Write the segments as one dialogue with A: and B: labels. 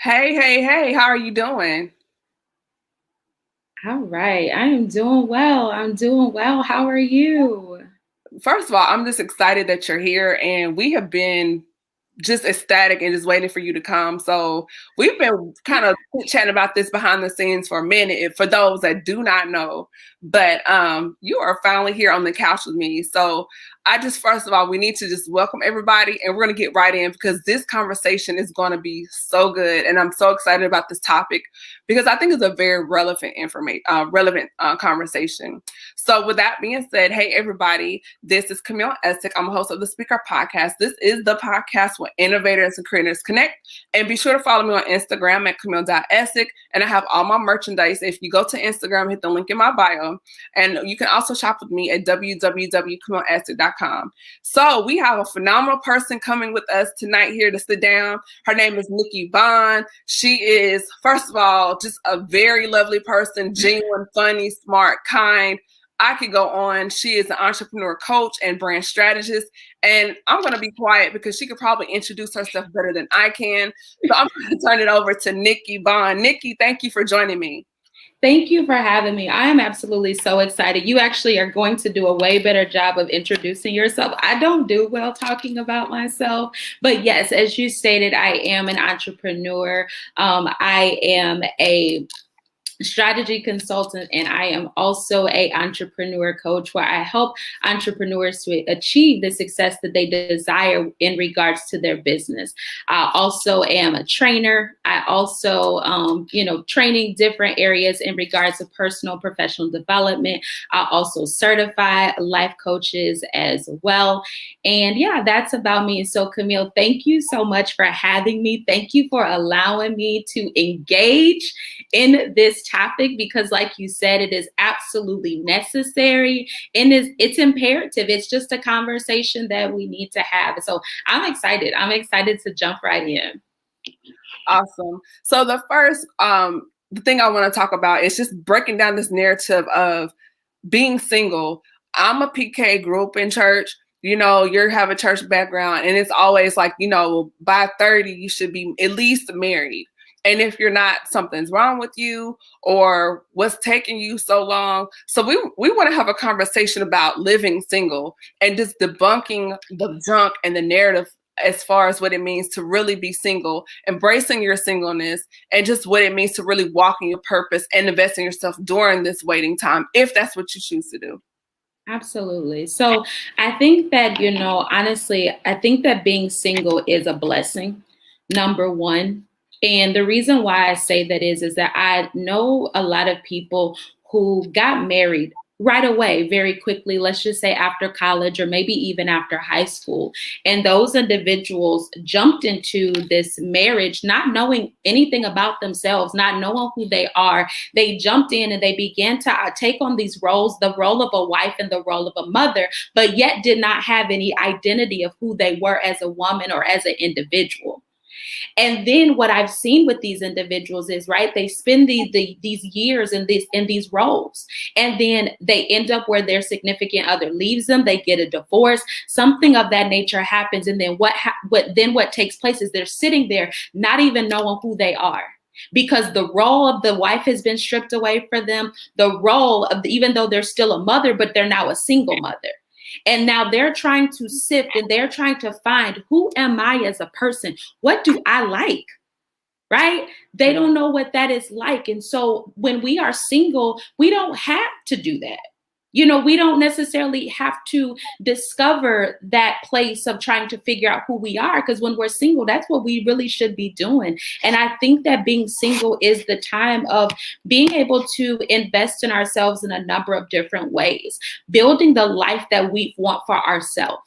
A: Hey, hey, hey, how are you doing?
B: All right. I am doing well. I'm doing well. How are you?
A: First of all, I'm just excited that you're here, and we have been just ecstatic and just waiting for you to come. So we've been kind of chatting about this behind the scenes for a minute, for those that do not know. But you are finally here on the couch with me. So I just first of all, we need to just welcome everybody, and we're going to get right in because this conversation is going to be so good, and I'm so excited about this topic because I think it's a very relevant conversation. So with that being said, hey everybody, this is Camille Essick. I'm a host of the Speaker Podcast. This is the podcast where innovators and creators connect. And be sure to follow me on Instagram at Camille.Essick. And I have all my merchandise. If you go to Instagram, hit the link in my bio. And you can also shop with me at www.camilleessick.com. So we have a phenomenal person coming with us tonight here to sit down. Her name is Nicki Bond. She is, first of all, just a very lovely person, genuine, funny, smart, kind. I could go on. She is an entrepreneur coach and brand strategist. And I'm going to be quiet because she could probably introduce herself better than I can. So I'm going to turn it over to Nicki Bond. Nicki, thank you for joining me.
B: Thank you for having me. I am absolutely so excited. You actually are going to do a way better job of introducing yourself. I don't do well talking about myself, but yes, as you stated, I am an entrepreneur. I am a strategy consultant, and I am also a entrepreneur coach where I help entrepreneurs to achieve the success that they desire in regards to their business. I also am a trainer. I also training different areas in regards to personal professional development. I also certify life coaches as well. And yeah, that's about me. So Camille, thank you so much for having me. Thank you for allowing me to engage in this topic because, like you said, it is absolutely necessary and it's imperative. It's just a conversation that we need to have. So I'm excited. I'm excited to jump right in.
A: Awesome. So the thing I want to talk about is just breaking down this narrative of being single. I'm a PK, grew up in church. You have a church background, and it's always like, by 30, you should be at least married. And if you're not, something's wrong with you or what's taking you so long. So we want to have a conversation about living single and just debunking the junk and the narrative as far as what it means to really be single, embracing your singleness, and just what it means to really walk in your purpose and invest in yourself during this waiting time, if that's what you choose to do.
B: Absolutely. So I think that, honestly, I think that being single is a blessing, number one. And the reason why I say that is that I know a lot of people who got married right away, very quickly, let's just say after college or maybe even after high school. And those individuals jumped into this marriage not knowing anything about themselves, not knowing who they are. They jumped in and they began to take on these roles, the role of a wife and the role of a mother, but yet did not have any identity of who they were as a woman or as an individual. And then what I've seen with these individuals is, right, they spend these years in these roles, and then they end up where their significant other leaves them. They get a divorce, something of that nature happens, and then what takes place is they're sitting there not even knowing who they are, because the role of the wife has been stripped away for them. The role of even though they're still a mother, but they're now a single mother. And now they're trying to sift and they're trying to find, who am I as a person? What do I like? Right? They don't know what that is like. And so when we are single, we don't have to do that. We don't necessarily have to discover that place of trying to figure out who we are, because when we're single, that's what we really should be doing. And I think that being single is the time of being able to invest in ourselves in a number of different ways, building the life that we want for ourselves.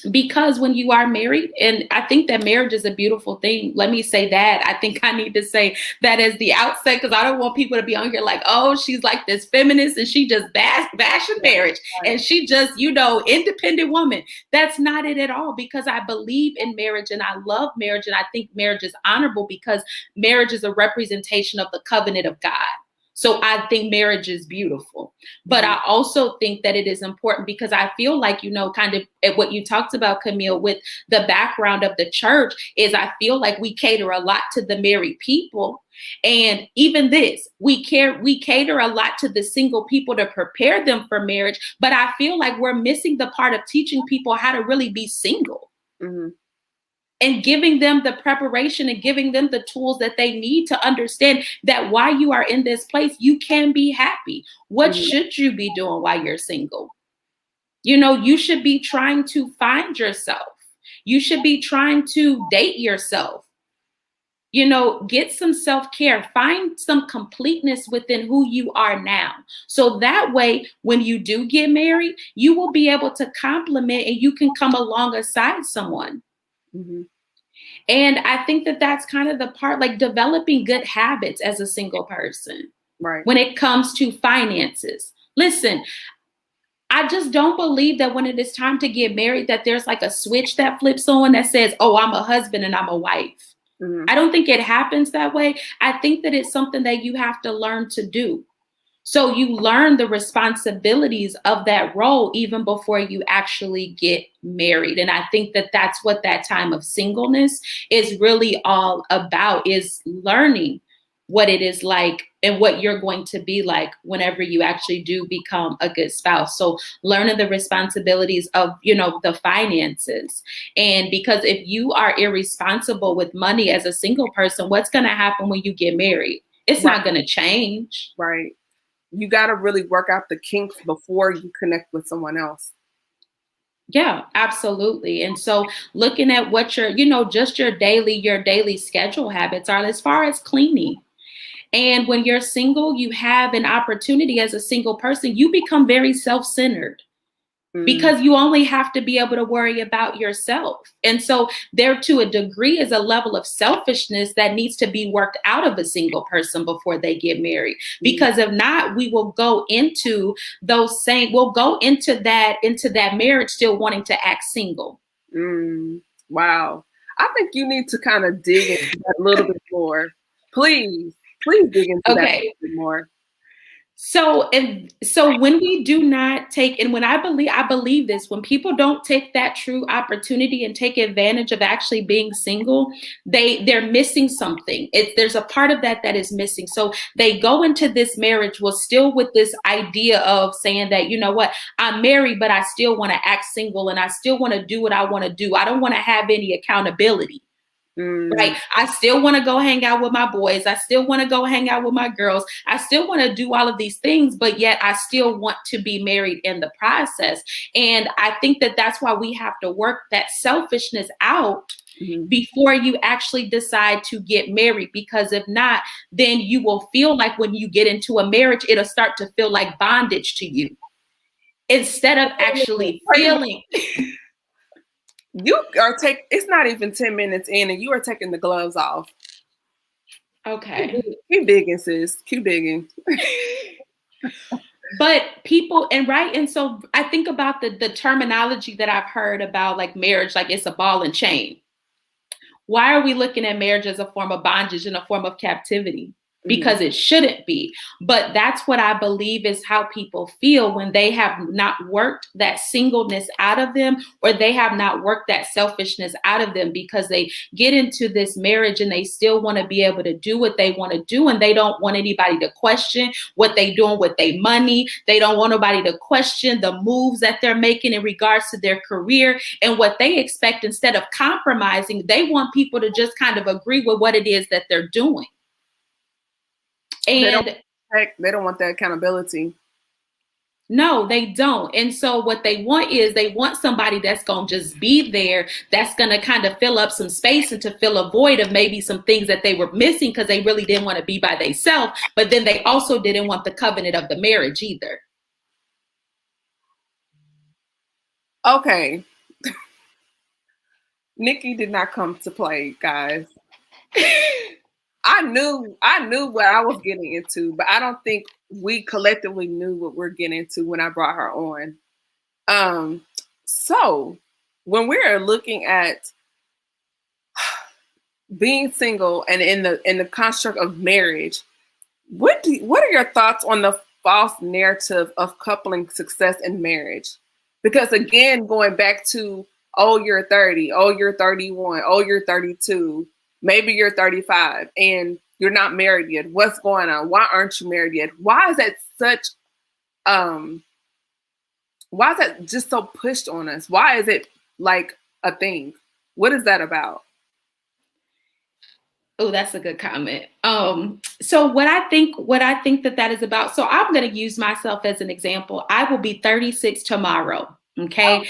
B: Because when you are married, and I think that marriage is a beautiful thing. Let me say that. I think I need to say that as the outset, because I don't want people to be on here like, oh, she's like this feminist and she just bashing marriage and she just, independent woman. That's not it at all, because I believe in marriage and I love marriage. And I think marriage is honorable because marriage is a representation of the covenant of God. So I think marriage is beautiful. But I also think that it is important because I feel like, kind of what you talked about, Camille, with the background of the church is I feel like we cater a lot to the married people. And even this, we cater a lot to the single people to prepare them for marriage. But I feel like we're missing the part of teaching people how to really be single.
A: Mm-hmm.
B: And giving them the preparation and giving them the tools that they need to understand that while you are in this place, you can be happy. What should you be doing while you're single? You should be trying to find yourself. You should be trying to date yourself. Get some self-care, find some completeness within who you are now. So that way, when you do get married, you will be able to complement and you can come alongside someone.
A: Mm-hmm.
B: And I think that that's kind of the part, like developing good habits as a single person.
A: Right.
B: When it comes to finances. Listen, I just don't believe that when it is time to get married, that there's like a switch that flips on that says, oh, I'm a husband and I'm a wife.
A: Mm-hmm.
B: I don't think it happens that way. I think that it's something that you have to learn to do. So you learn the responsibilities of that role even before you actually get married. And I think that that's what that time of singleness is really all about, is learning what it is like and what you're going to be like whenever you actually do become a good spouse. So learning the responsibilities of, the finances. And because if you are irresponsible with money as a single person, what's going to happen when you get married? It's not going to change.
A: Right. You got to really work out the kinks before you connect with someone else.
B: Yeah, absolutely. And so looking at what your, just your daily schedule habits are as far as cleaning. And when you're single, you have an opportunity as a single person, you become very self-centered. Because you only have to be able to worry about yourself. And so there, to a degree, is a level of selfishness that needs to be worked out of a single person before they get married. Because if not, we will go into that marriage still wanting to act single.
A: Wow. I think you need to kind of dig into that a little bit more. Please dig into that a little bit more.
B: So when we do not take, and when I believe this, when people don't take that true opportunity and take advantage of actually being single, they're missing something. There's a part of that is missing. So they go into this marriage still with this idea of saying that, you know what, I'm married, but I still want to act single and I still want to do what I want to do. I don't want to have any accountability. Right. I still want to go hang out with my boys. I still want to go hang out with my girls. I still want to do all of these things, but yet I still want to be married in the process. And I think that that's why we have to work that selfishness out before you actually decide to get married. Because if not, then you will feel like when you get into a marriage, it'll start to feel like bondage to you instead of actually feeling.
A: It's not even 10 minutes in and you are taking the gloves off.
B: Okay.
A: Keep digging, sis. Keep digging.
B: But people, and so I think about the terminology that I've heard about like marriage, like it's a ball and chain. Why are we looking at marriage as a form of bondage and a form of captivity? Because it shouldn't be. But that's what I believe is how people feel when they have not worked that singleness out of them, or they have not worked that selfishness out of them, because they get into this marriage and they still want to be able to do what they want to do. And they don't want anybody to question what they're doing with their money. They don't want nobody to question the moves that they're making in regards to their career and what they expect. Instead of compromising, they want people to just kind of agree with what it is that they're doing. And
A: they don't want that accountability.
B: No, they don't. And so what they want somebody that's going to just be there, that's going to kind of fill up some space and to fill a void of maybe some things that they were missing because they really didn't want to be by themselves. But then they also didn't want the covenant of the marriage either.
A: Okay. Nicki did not come to play, guys. I knew what I was getting into, but I don't think we collectively knew what we're getting into when I brought her on. So when we're looking at being single and in the construct of marriage, what are your thoughts on the false narrative of coupling success and marriage? Because again, going back to, oh, you're 30, oh, you're 31, oh, you're 32, maybe you're 35, and you're not married yet. What's going on? Why aren't you married yet? Why is that such why is that just so pushed on us? Why is it like a thing? What is that about?
B: Oh, that's a good comment. So what I think that is about. So I'm going to use myself as an example. I will be 36 tomorrow. Okay.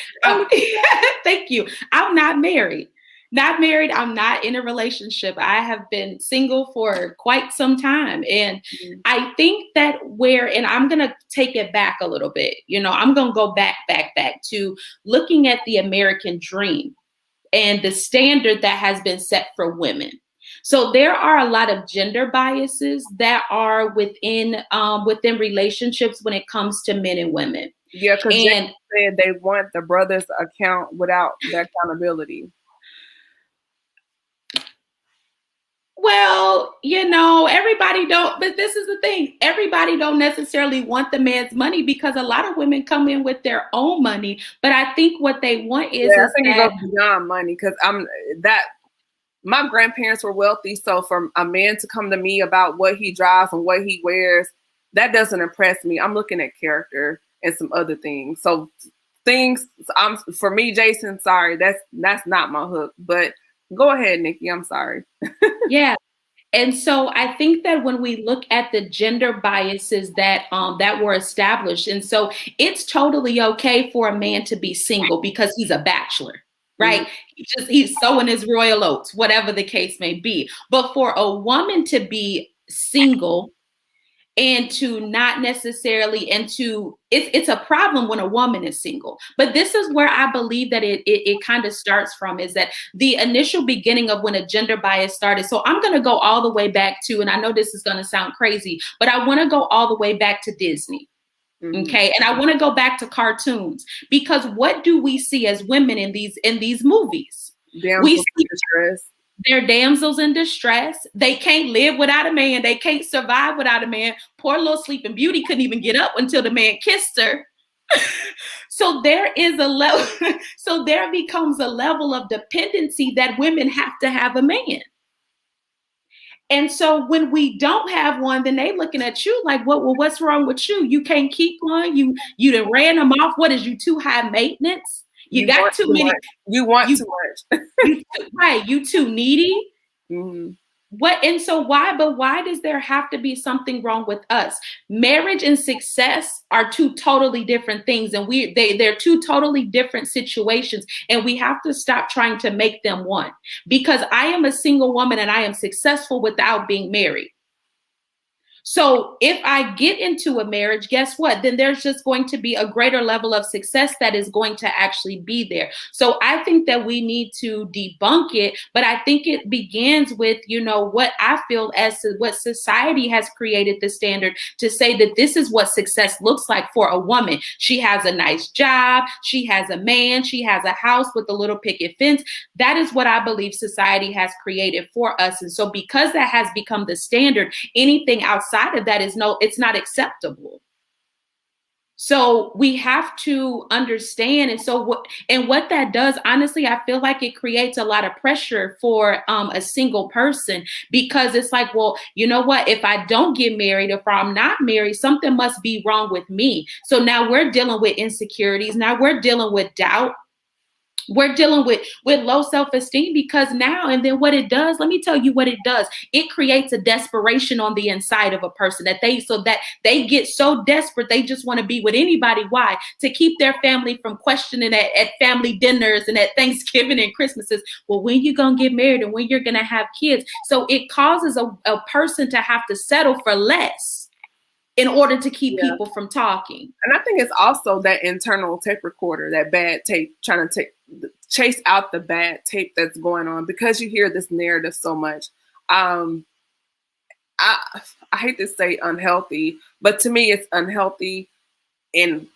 B: Thank you. I'm not married. Not married. I'm not in a relationship. I have been single for quite some time. And I think that and I'm going to take it back a little bit. I'm going to go back to looking at the American dream and the standard that has been set for women. So there are a lot of gender biases that are within relationships when it comes to men and women.
A: Yeah, because they said they want the brother's account without the accountability.
B: Well, everybody don't, but this is the thing. Everybody don't necessarily want the man's money, because a lot of women come in with their own money. But I think what they want is,
A: I think it goes beyond money, because my grandparents were wealthy. So for a man to come to me about what he drives and what he wears, that doesn't impress me. I'm looking at character and some other things. So for me, Jason, sorry, that's not my hook, but go ahead, Nicki. I'm sorry.
B: Yeah. And so I think that when we look at the gender biases that were established, and so it's totally okay for a man to be single because he's a bachelor, right? Mm-hmm. He's sowing his royal oats, whatever the case may be. But for a woman to be single and to not necessarily, it's a problem when a woman is single. But this is where I believe that it kind of starts from, is that the initial beginning of when a gender bias started. So I'm going to go all the way back to, and I know this is going to sound crazy, but I want to go all the way back to Disney. Mm-hmm. Okay. And I want to go back to cartoons, because what do we see as women in these movies? We see distress. They're damsels in distress. They can't live without a man. They can't survive without a man. Poor little Sleeping Beauty couldn't even get up until the man kissed her. So there is a level. So there becomes a level of dependency that women have to have a man. And so when we don't have one, then they looking at you like, what's wrong with you? You can't keep one. You done ran them off. What is you too high maintenance? You got too many.
A: You want too much.
B: Right. You too needy.
A: Mm-hmm.
B: Why does there have to be something wrong with us? Marriage and success are two totally different things. And they're two totally different situations. And we have to stop trying to make them one, because I am a single woman and I am successful without being married. So if I get into a marriage, guess what? Then there's just going to be a greater level of success that is going to actually be there. So I think that we need to debunk it, but I think it begins with, what I feel as what society has created the standard to say that this is what success looks like for a woman. She has a nice job. She has a man. She has a house with a little picket fence. That is what I believe society has created for us. And so because that has become the standard, anything outside of that it's not acceptable. So we have to understand. And so what that does, honestly, I feel like it creates a lot of pressure for a single person, because it's like, well, you know what, if I don't get married, if I'm not married, something must be wrong with me. So now we're dealing with insecurities. Now we're dealing with doubt. We're dealing with low self-esteem, because now, and then what it does, let me tell you what it does. It creates a desperation on the inside of a person that they get so desperate. They just want to be with anybody. Why? To keep their family from questioning at family dinners and at Thanksgiving and Christmases. Well, when you going to get married and when you're going to have kids. So it causes a person to have to settle for less in order to keep people from talking.
A: And I think it's also that internal tape recorder, that bad tape, trying to chase out the bad tape that's going on, because you hear this narrative so much. I hate to say unhealthy, but to me it's unhealthy and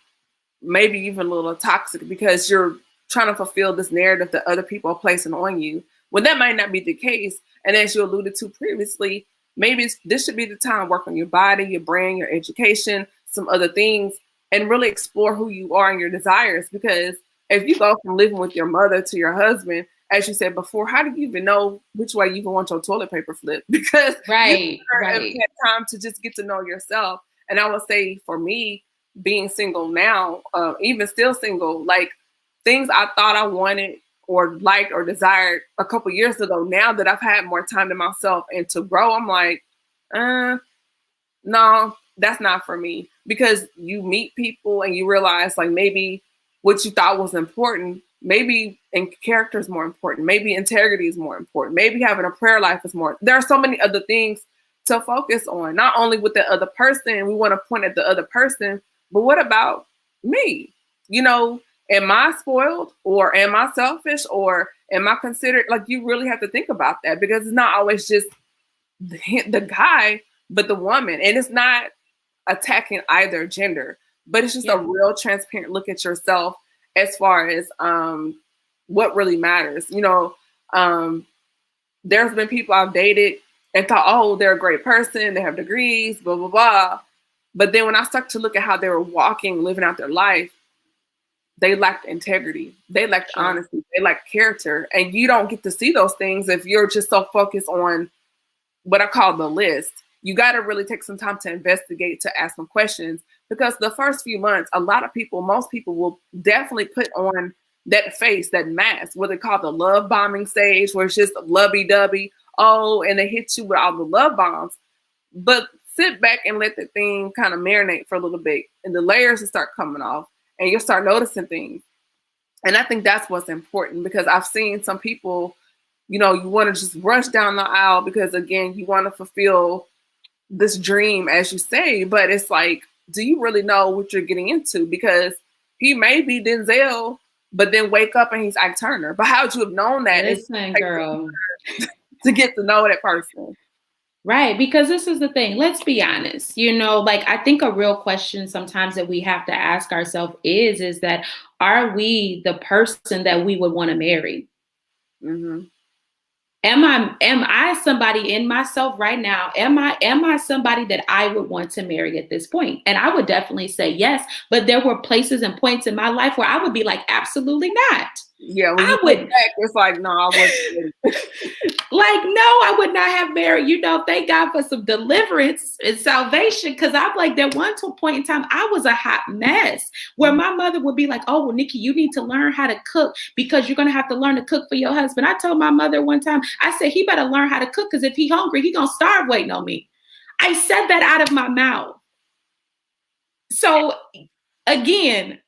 A: maybe even a little toxic, because you're trying to fulfill this narrative that other people are placing on you, when that might not be the case. And as you alluded to previously, maybe this should be the time to work on your body, your brain, your education, some other things, and really explore who you are and your desires. Because if you go from living with your mother to your husband, as you said before, how do you even know which way you even want your toilet paper flipped? Because you have had time to just get to know yourself. And I would say for me, being single now, even still single, like things I thought I wanted or liked or desired a couple years ago, now that I've had more time to myself and to grow, I'm like, no, that's not for me. Because you meet people and you realize like maybe what you thought was important, maybe in character is more important, maybe integrity is more important, maybe having a prayer life is more. There are so many other things to focus on, not only with the other person, we want to point at the other person, but what about me? You know, am I spoiled or am I selfish or am I considered? Like, you really have to think about that, because it's not always just the guy, but the woman. And it's not attacking either gender, but it's just a real transparent look at yourself as far as what really matters. You know, there's been people I've dated and thought, oh, they're a great person, they have degrees, blah, blah, blah. But then when I start to look at how they were walking, living out their life, they lacked integrity. They lacked honesty. They lacked character. And you don't get to see those things if you're just so focused on what I call the list. You got to really take some time to investigate, to ask some questions, because the first few months, most people will definitely put on that face, that mask, what they call the love bombing stage, where it's just lovey-dovey. Oh, and they hit you with all the love bombs. But sit back and let the thing kind of marinate for a little bit, and the layers will start coming off, and you'll start noticing things. And I think that's what's important, because I've seen some people, you know, you want to just rush down the aisle because, again, you want to fulfill this dream, as you say, but it's like, do you really know what you're getting into? Because he may be Denzel, but then wake up and he's Ike Turner. But how would you have known that?
B: Listen, girl.
A: To get to know that person.
B: Right, because this is the thing. Let's be honest. You know, like, I think a real question sometimes that we have to ask ourselves is that, are we the person that we would want to marry?
A: Mm-hmm.
B: Am I somebody in myself right now? Am I somebody that I would want to marry at this point? And I would definitely say yes. But there were places and points in my life where I would be like, absolutely not.
A: Yeah, when you look back, it's like, no, I wasn't.
B: Like, no, I would not have married. You know, thank God for some deliverance and salvation. Because I'm like, there one point in time, I was a hot mess where my mother would be like, oh, well, Nicki, you need to learn how to cook because you're going to have to learn to cook for your husband. I told my mother one time, I said, he better learn how to cook, because if he's hungry, he's going to starve waiting on me. I said that out of my mouth. So again,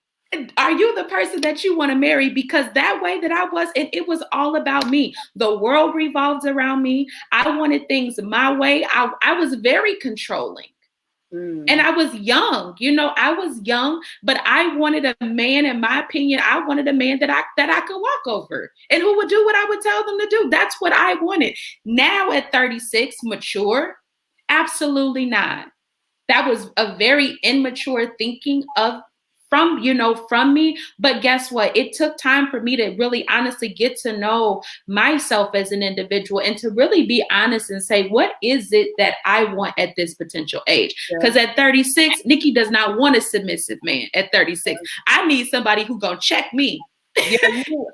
B: are you the person that you want to marry? Because that way that I was, it was all about me. The world revolves around me. I wanted things my way. I was very controlling. And I was young, you know, I was young, but I wanted a man, in my opinion, I wanted a man that I could walk over and who would do what I would tell them to do. That's what I wanted. Now at 36, mature, absolutely not. That was a very immature thinking from me. But guess what? It took time for me to really honestly get to know myself as an individual and to really be honest and say, what is it that I want at this potential age? Because at 36, Nicki does not want a submissive man at 36. I need somebody who's going to check me.
A: Yeah, we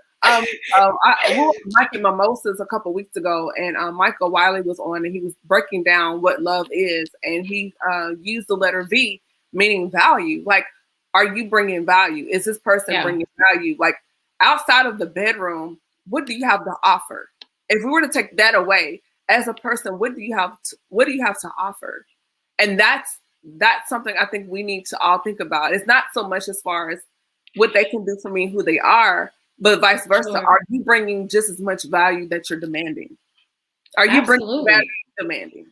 A: were Mike and Mimosas a couple weeks ago, and Michael Wiley was on, and he was breaking down what love is, and he used the letter V, meaning value. Like, are you bringing value? Is this person bringing value? Like, outside of the bedroom, what do you have to offer? If we were to take that away, as a person, what do you have to offer? And that's something I think we need to all think about. It's not so much as far as what they can do for me, who they are, but vice versa. Sure. Are you bringing just as much value that you're demanding? Are you bringing value you're demanding?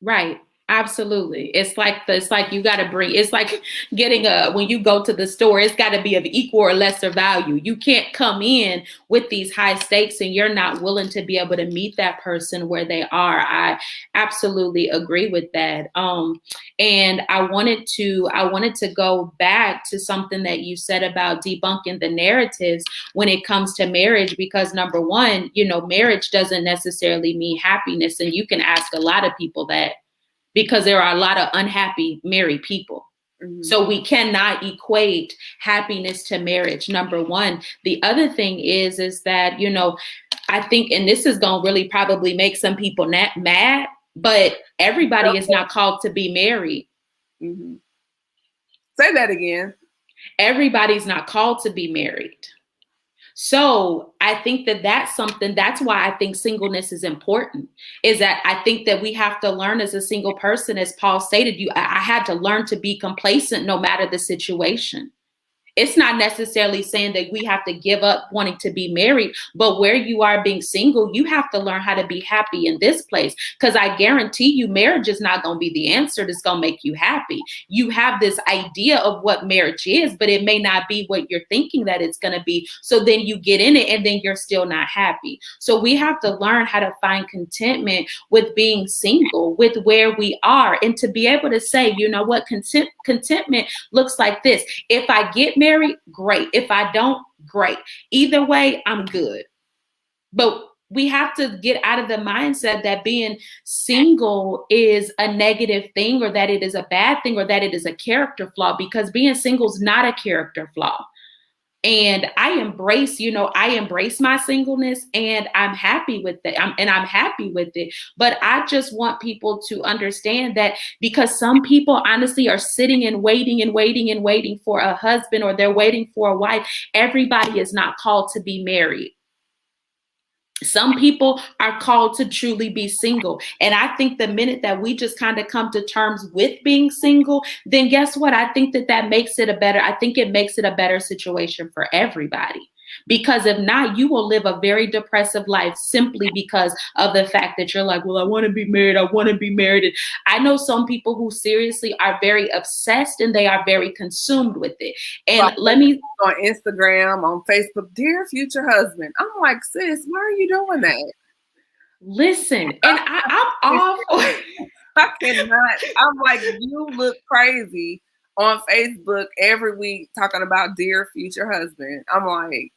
B: Right. Absolutely. It's like you got to bring, it's like getting when you go to the store, it's got to be of equal or lesser value. You can't come in with these high stakes and you're not willing to be able to meet that person where they are. I absolutely agree with that. And I wanted to go back to something that you said about debunking the narratives when it comes to marriage, because number one, you know, marriage doesn't necessarily mean happiness. And you can ask a lot of people that, because there are a lot of unhappy married people. Mm-hmm. So we cannot equate happiness to marriage, number one. The other thing is that, you know, I think, and this is going to really probably make some people mad, but everybody is not called to be married.
A: Mm-hmm. Say that again.
B: Everybody's not called to be married. So I think that's something, that's why I think singleness is important, is that I think that we have to learn as a single person, as Paul stated, I had to learn to be complacent no matter the situation. It's not necessarily saying that we have to give up wanting to be married, but where you are being single, you have to learn how to be happy in this place. Because I guarantee you, marriage is not going to be the answer that's going to make you happy. You have this idea of what marriage is, but it may not be what you're thinking that it's going to be. So then you get in it and then you're still not happy. So we have to learn how to find contentment with being single, with where we are, and to be able to say, you know what, contentment looks like this. If I get married, great. If I don't, great. Either way, I'm good. But we have to get out of the mindset that being single is a negative thing, or that it is a bad thing, or that it is a character flaw, because being single is not a character flaw. And I embrace my singleness, and I'm happy with it. I'm happy with it. But I just want people to understand that, because some people honestly are sitting and waiting for a husband, or they're waiting for a wife. Everybody is not called to be married. Some people are called to truly be single. And I think the minute that we just kind of come to terms with being single, then guess what? I think that makes it it makes it a better situation for everybody. Because if not, you will live a very depressive life simply because of the fact that you're like, well, I want to be married. I want to be married. And I know some people who seriously are very obsessed, and they are very consumed with it. And let me
A: on Instagram, on Facebook, dear future husband. I'm like, sis, why are you doing that?
B: Listen, and I'm off.
A: I cannot. I'm like, you look crazy on Facebook every week talking about dear future husband. I'm like,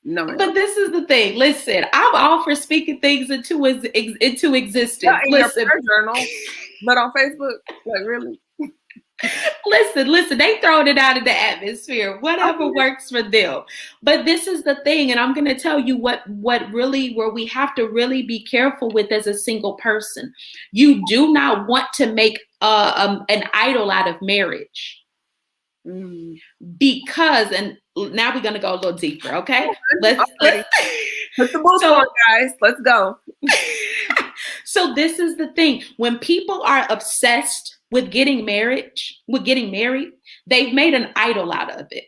A: no.
B: But this is the thing. Listen, I'm all for speaking things into existence.
A: Yeah, in your prayer journal, but on Facebook, like, really?
B: Listen, they throwing it out in the atmosphere, whatever works for them. But this is the thing, and I'm going to tell you where we have to really be careful with as a single person. You do not want to make an idol out of marriage. Because, and now we're going to go a little deeper, okay? Let's
A: put the boots on, guys. Let's go.
B: So this is the thing. When people are obsessed with getting married, they've made an idol out of it.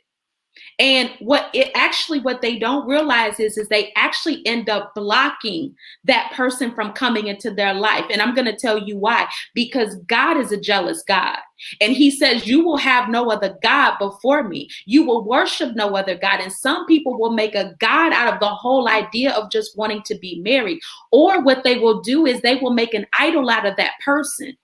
B: And what they don't realize is they actually end up blocking that person from coming into their life. And I'm going to tell you why. Because God is a jealous God. And he says, you will have no other God before me. You will worship no other God. And some people will make a God out of the whole idea of just wanting to be married. Or what they will do is they will make an idol out of that person.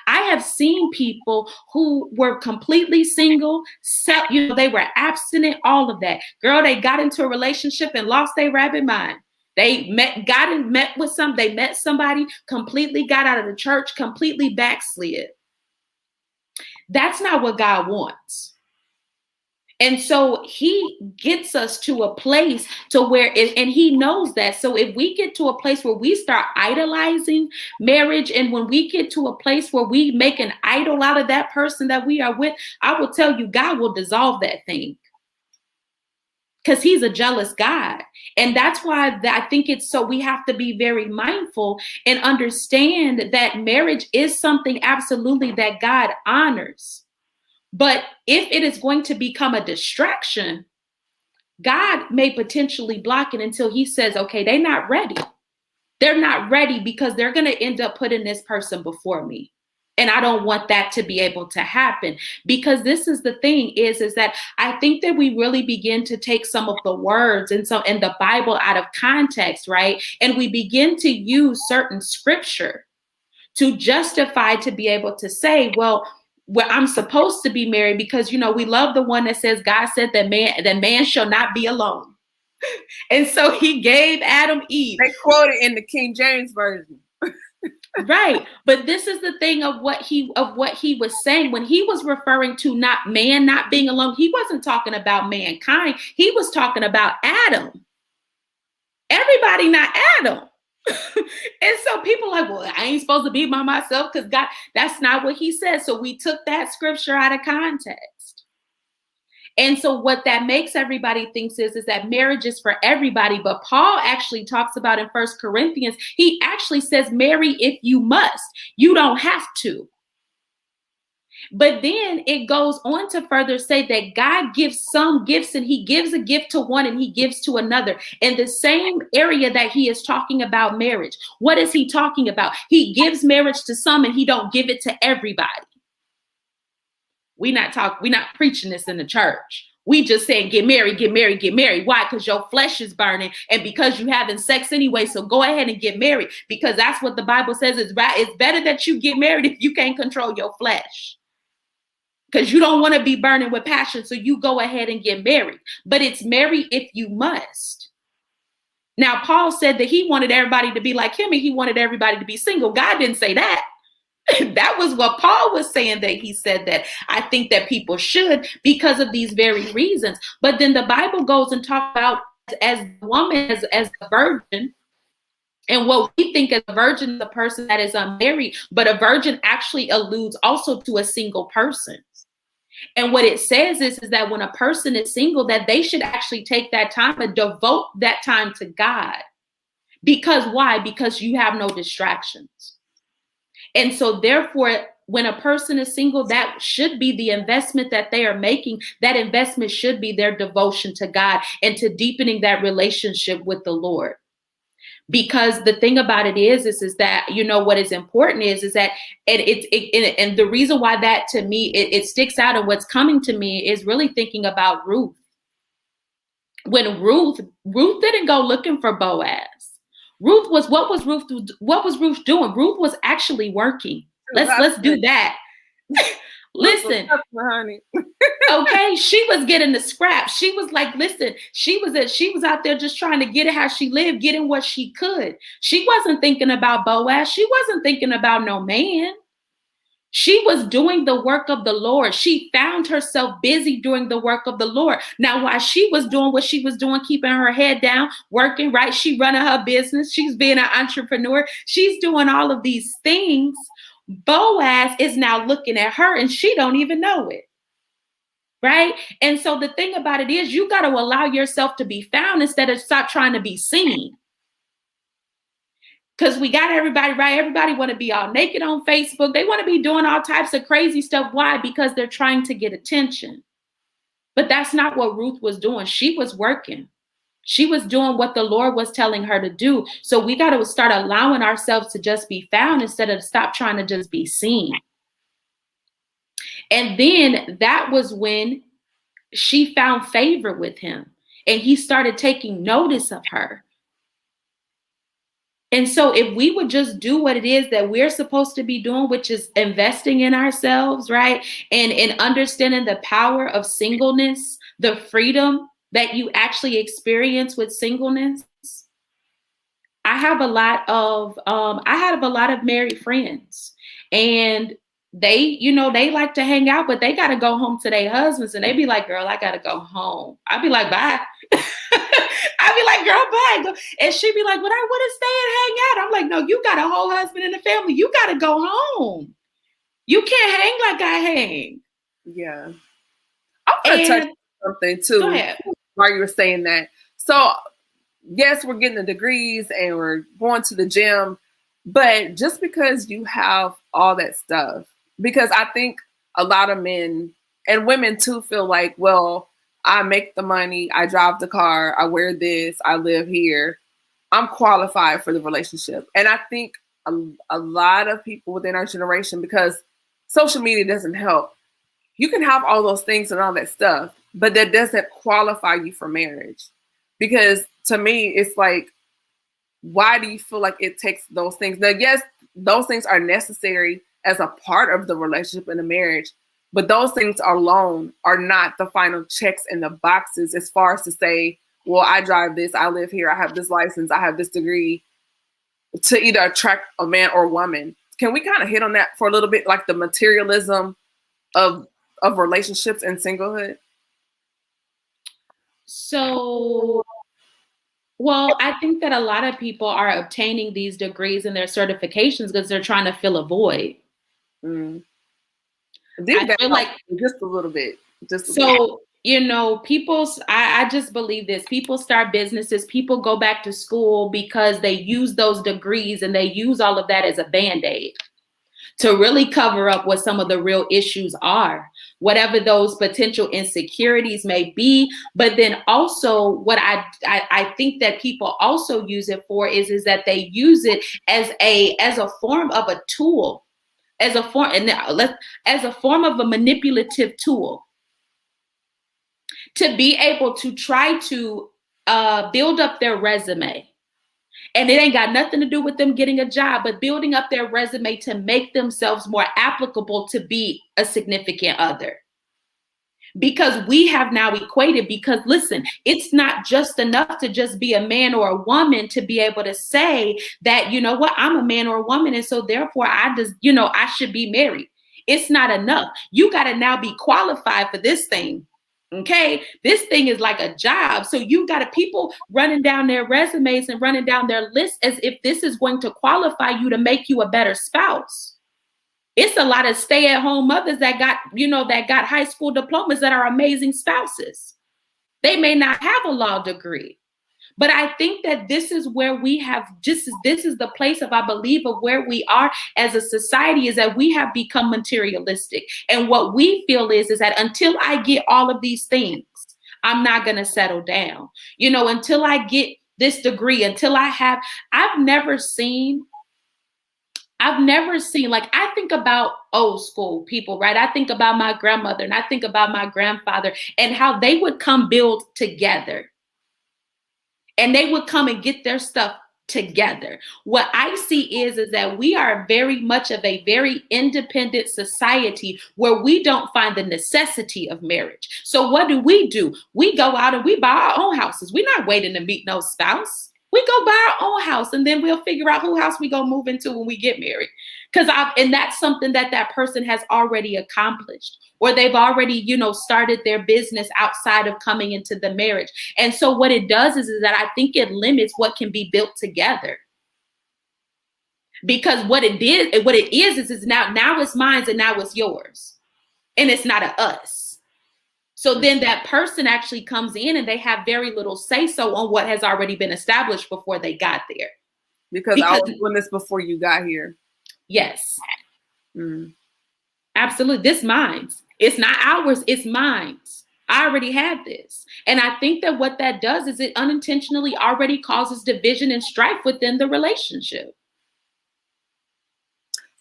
B: I have seen people who were completely single, they were abstinent, all of that. Girl, they got into a relationship and lost their rabbit mind. They met somebody, completely got out of the church, completely backslid. That's not what God wants. And so he gets us to a place to where, and he knows that. So if we get to a place where we start idolizing marriage, and when we get to a place where we make an idol out of that person that we are with, I will tell you, God will dissolve that thing. Because he's a jealous God. And that's why I think we have to be very mindful and understand that marriage is something absolutely that God honors. But if it is going to become a distraction, God may potentially block it until he says, okay, they're not ready. They're not ready because they're going to end up putting this person before me. And I don't want that to be able to happen, because this is the thing is that I think that we really begin to take some of the words and the Bible out of context, right? And we begin to use certain scripture to justify, to be able to say, well, I'm supposed to be married because, you know, we love the one that says God said that man shall not be alone. And so he gave Adam Eve.
A: They quote it in the King James Version.
B: Right. But this is the thing of what he was saying when he was referring to not man not being alone. He wasn't talking about mankind. He was talking about Adam. Everybody, not Adam. And so people are like, well, I ain't supposed to be by myself because God, that's not what he said. So we took that scripture out of context. And so what that makes everybody thinks is that marriage is for everybody. But Paul actually talks about in 1 Corinthians, he actually says, marry if you must. You don't have to. But then it goes on to further say that God gives some gifts, and he gives a gift to one and he gives to another. In the same area that he is talking about marriage, what is he talking about? He gives marriage to some and he don't give it to everybody. We're not preaching this in the church. We just saying, get married, get married, get married. Why? Because your flesh is burning and because you're having sex anyway. So go ahead and get married, because that's what the Bible says is right. It's better that you get married if you can't control your flesh, because you don't want to be burning with passion. So you go ahead and get married, but it's marry if you must. Now, Paul said that he wanted everybody to be like him and he wanted everybody to be single. God didn't say that. That was what Paul was saying, that he said that I think that people should because of these very reasons. But then the Bible goes and talks about as a woman, as a virgin. And what we think as a virgin is a person that is unmarried, but a virgin actually alludes also to a single person. And what it says is that when a person is single, that they should actually take that time and devote that time to God. Because why? Because you have no distractions. And so therefore, when a person is single, that should be the investment that they are making. That investment should be their devotion to God and to deepening that relationship with the Lord. Because the thing about it is that, you know, what is important is that and the reason why that to me, it sticks out, and what's coming to me is really thinking about Ruth. When Ruth didn't go looking for Boaz. What was Ruth doing? Ruth was actually working. Let's do that. Listen,
A: honey.
B: Okay, she was getting the scraps. She was like, listen, she was out there just trying to get it how she lived, getting what she could. She wasn't thinking about Boaz. She wasn't thinking about no man. She was doing the work of the Lord. She found herself busy doing the work of the Lord. Now, while she was doing what she was doing, keeping her head down, working, right? She running her business. She's being an entrepreneur. She's doing all of these things. Boaz is now looking at her and she don't even know it. Right? And so the thing about it is you got to allow yourself to be found instead of stop trying to be seen. Because we got everybody, right? Everybody want to be all naked on Facebook. They want to be doing all types of crazy stuff. Why? Because they're trying to get attention. But that's not what Ruth was doing. She was working. She was doing what the Lord was telling her to do. So we got to start allowing ourselves to just be found instead of stop trying to just be seen. And then that was when she found favor with him and he started taking notice of her. And so if we would just do what it is that we're supposed to be doing, which is investing in ourselves, right? And understanding the power of singleness, the freedom that you actually experience with singleness. I have a lot of married friends, and they like to hang out, but they got to go home to their husbands, and they be like, girl, I got to go home. I'd be like, bye. I'd be like, girl, bye. And she'd be like, but I want to stay and hang out. I'm like, no, you got a whole husband and a family. You got to go home. You can't hang like I hang.
A: Yeah. I want to touch on something too while you were saying that. So yes, we're getting the degrees and we're going to the gym, but just because you have all that stuff, because I think a lot of men and women too feel like, well, I make the money, I drive the car, I wear this, I live here. I'm qualified for the relationship. And I think a lot of people within our generation, because social media doesn't help, you can have all those things and all that stuff, but that doesn't qualify you for marriage. Because to me, it's like, why do you feel like it takes those things? Now, yes, those things are necessary as a part of the relationship and the marriage, but those things alone are not the final checks in the boxes as far as to say, well, I drive this, I live here, I have this license, I have this degree, to either attract a man or woman. Can we kind of hit on that for a little bit, like the materialism of relationships and singlehood?
B: So, well, I think that a lot of people are obtaining these degrees and their certifications because they're trying to fill a void.
A: Mm.
B: I feel like
A: just a little bit.
B: So, you know, I just believe this. People start businesses, people go back to school because they use those degrees and they use all of that as a Band-Aid to really cover up what some of the real issues are, whatever those potential insecurities may be. But then also what I think that people also use it for is that they use it as a form of a tool, as a form of a manipulative tool, to be able to try to build up their resume. And it ain't got nothing to do with them getting a job, but building up their resume to make themselves more applicable to be a significant other. Because we have now equated, because listen, it's not just enough to just be a man or a woman to be able to say that, you know what, I'm a man or a woman, and so therefore I should be married. It's not enough. You got to now be qualified for this thing. Okay, this thing is like a job. So you got people running down their resumes and running down their lists as if this is going to qualify you to make you a better spouse. It's a lot of stay-at-home mothers that got high school diplomas that are amazing spouses. They may not have a law degree, but I think that this is where this is the place of, I believe, of where we are as a society, is that we have become materialistic. And what we feel is that until I get all of these things, I'm not going to settle down. Until I get this degree, I've never seen, like, I think about old school people, right? I think about my grandmother and I think about my grandfather and how they would come build together. And they would come and get their stuff together. What I see is that we are very much of a very independent society where we don't find the necessity of marriage. So what do? We go out and we buy our own houses. We're not waiting to meet no spouse. We go buy our own house and then we'll figure out who house we gonna move into when we get married. And that's something that person has already accomplished, or they've already, started their business outside of coming into the marriage. And so what it does is that I think it limits what can be built together. Because what it is now it's mine and now it's yours. And it's not a us. So then that person actually comes in and they have very little say so on what has already been established before they got there.
A: Because I was doing this before you got here.
B: Yes. Absolutely. This mine's. It's not ours. It's mine's. I already had this. And I think that what that does is it unintentionally already causes division and strife within the relationship.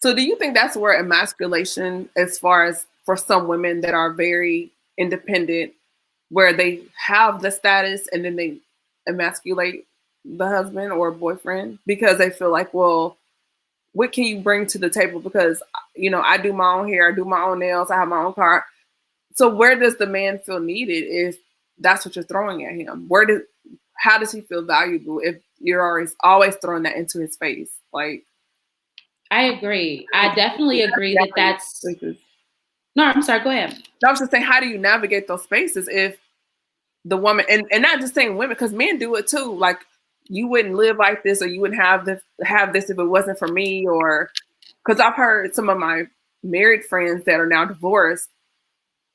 A: So do you think that's where emasculation, as far as for some women that are very independent, where they have the status and then they emasculate the husband or boyfriend because they feel like, well, what can you bring to the table? Because, I do my own hair, I do my own nails, I have my own car. So where does the man feel needed if that's what you're throwing at him? How does he feel valuable if you're always throwing that into his face? Like,
B: I agree. I definitely agree that that's. No, I'm sorry. Go ahead.
A: I was just saying, how do you navigate those spaces if the woman, and not just saying women, because men do it too. Like, you wouldn't live like this, or you wouldn't have this if it wasn't for me, or because I've heard some of my married friends that are now divorced,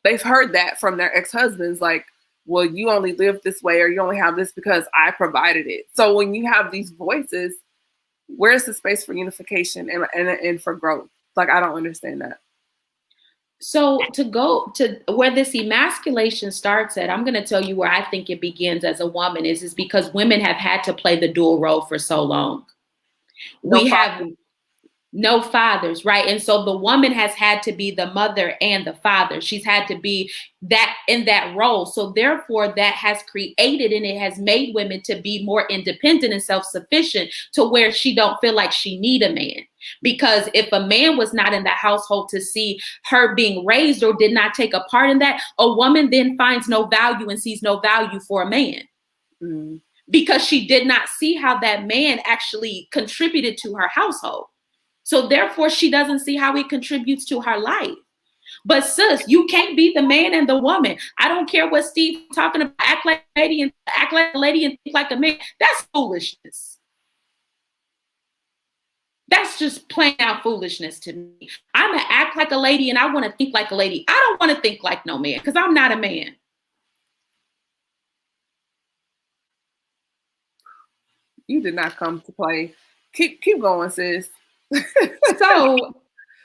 A: they've heard that from their ex-husbands, like, well, you only live this way, or you only have this because I provided it. So when you have these voices, where's the space for unification and for growth? Like, I don't understand that.
B: So to go to where this emasculation starts at, I'm going to tell you where I think it begins as a woman is because women have had to play the dual role for so long.
A: No
B: We have
A: problem.
B: no fathers, right? And so the woman has had to be the mother and the father. She's had to be that in that role. So therefore that has created and it has made women to be more independent and self-sufficient to where she don't feel like she need a man. Because if a man was not in the household to see her being raised or did not take a part in that, a woman then finds no value and sees no value for a man.
A: Mm.
B: Because she did not see how that man actually contributed to her household. So therefore, she doesn't see how it contributes to her life. But sis, you can't be the man and the woman. I don't care what Steve talking about. Act like a lady and act like a lady and think like a man. That's foolishness. That's just plain out foolishness to me. I'm gonna act like a lady and I want to think like a lady. I don't want to think like no man because I'm not a man.
A: You did not come to play. Keep going, sis.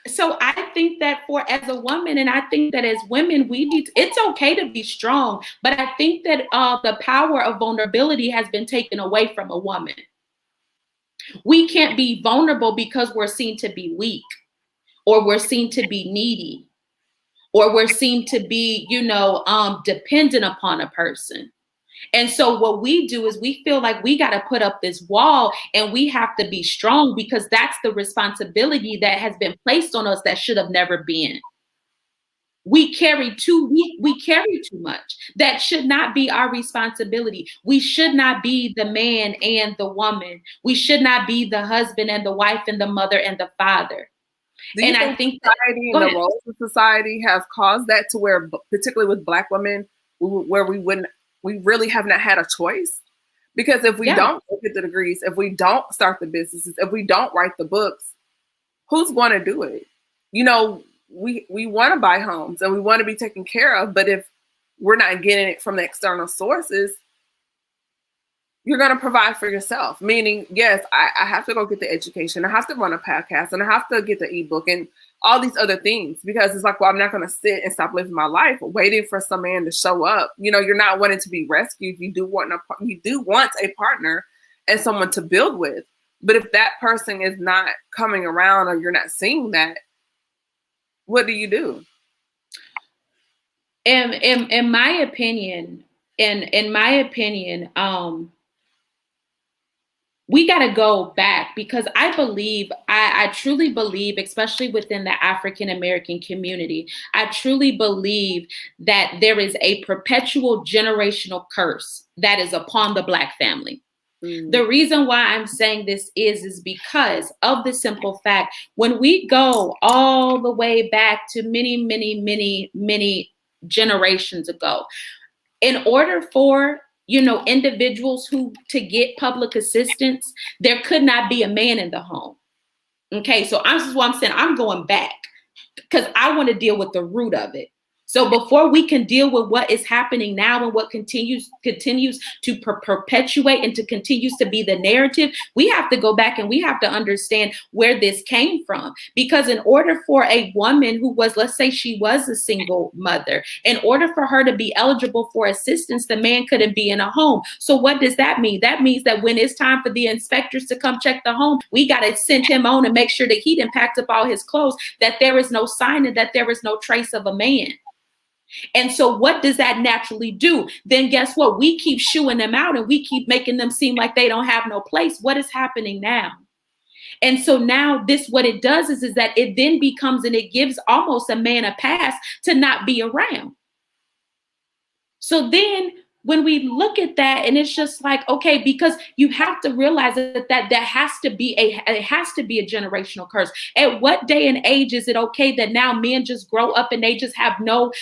B: So I think that for as a woman, and I think that as women, it's okay to be strong, but I think that the power of vulnerability has been taken away from a woman. We can't be vulnerable because we're seen to be weak, or we're seen to be needy, or we're seen to be, dependent upon a person. And so what we do is we feel like we got to put up this wall and we have to be strong because that's the responsibility that has been placed on us that should have never been. We carry too much. That should not be our responsibility. We should not be the man and the woman. We should not be the husband and the wife and the mother and the father.
A: Do you think society and the roles of society have caused that to where, particularly with Black women, where we really have not had a choice? Because if we don't get the degrees, if we don't start the businesses, if we don't write the books, who's going to do it? We want to buy homes and we want to be taken care of, but if we're not getting it from the external sources, you're going to provide for yourself. Meaning, yes, I have to go get the education. I have to run a podcast and I have to get the ebook and all these other things because it's like, well, I'm not going to sit and stop living my life waiting for some man to show up. You're not wanting to be rescued. You do want a partner and someone to build with. But if that person is not coming around or you're not seeing that, what do you do?
B: In my opinion, we got to go back because I truly believe, especially within the African American community, I truly believe that there is a perpetual generational curse that is upon the Black family. The reason why I'm saying this is because of the simple fact, when we go all the way back to many, many, many, many generations ago, in order for individuals to get public assistance, there could not be a man in the home. Okay, so this is what I'm saying. I'm going back because I want to deal with the root of it. So before we can deal with what is happening now and what continues to perpetuate and to continues to be the narrative, we have to go back and we have to understand where this came from. Because in order for a woman who was, let's say she was a single mother, in order for her to be eligible for assistance, the man couldn't be in a home. So what does that mean? That means that when it's time for the inspectors to come check the home, we got to send him on and make sure that he didn't pack up all his clothes, that there is no sign and that there is no trace of a man. And so what does that naturally do? Then guess what? We keep shooing them out and we keep making them seem like they don't have no place. What is happening now? And so now what it does is that it then becomes and it gives almost a man a pass to not be around. So then when we look at that and it's just like, okay, because you have to realize that has to be a generational curse. At what day and age is it okay that now men just grow up and they just have no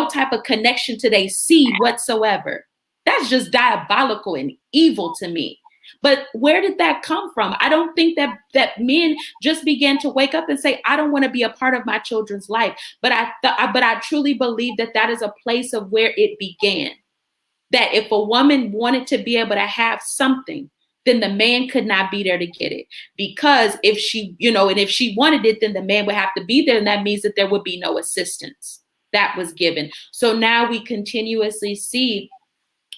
B: type of connection to their seed whatsoever? That's just diabolical and evil to me. But where did that come from? I don't think that men just began to wake up and say, I don't want to be a part of my children's life. But I truly believe that is a place of where it began. That if a woman wanted to be able to have something, then the man could not be there to get it. Because if she wanted it, then the man would have to be there. And that means that there would be no assistance. that was given. So now we continuously see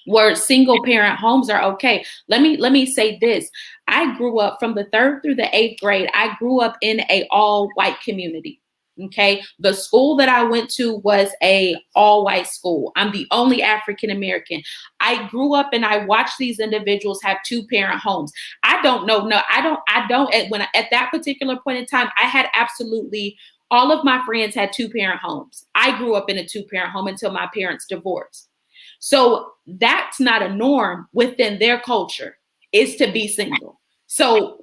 B: where single parent homes are okay. Let me say this. I grew up from the 3rd through the 8th grade. I grew up in a all white community. Okay. The school that I went to was a all white school. I'm the only African American. I grew up and I watched these individuals have 2-parent homes. I don't know. No, I don't at that particular point in time, I had absolutely all of my friends had 2-parent homes. I grew up in a 2-parent home until my parents divorced. So that's not a norm within their culture, is to be single. So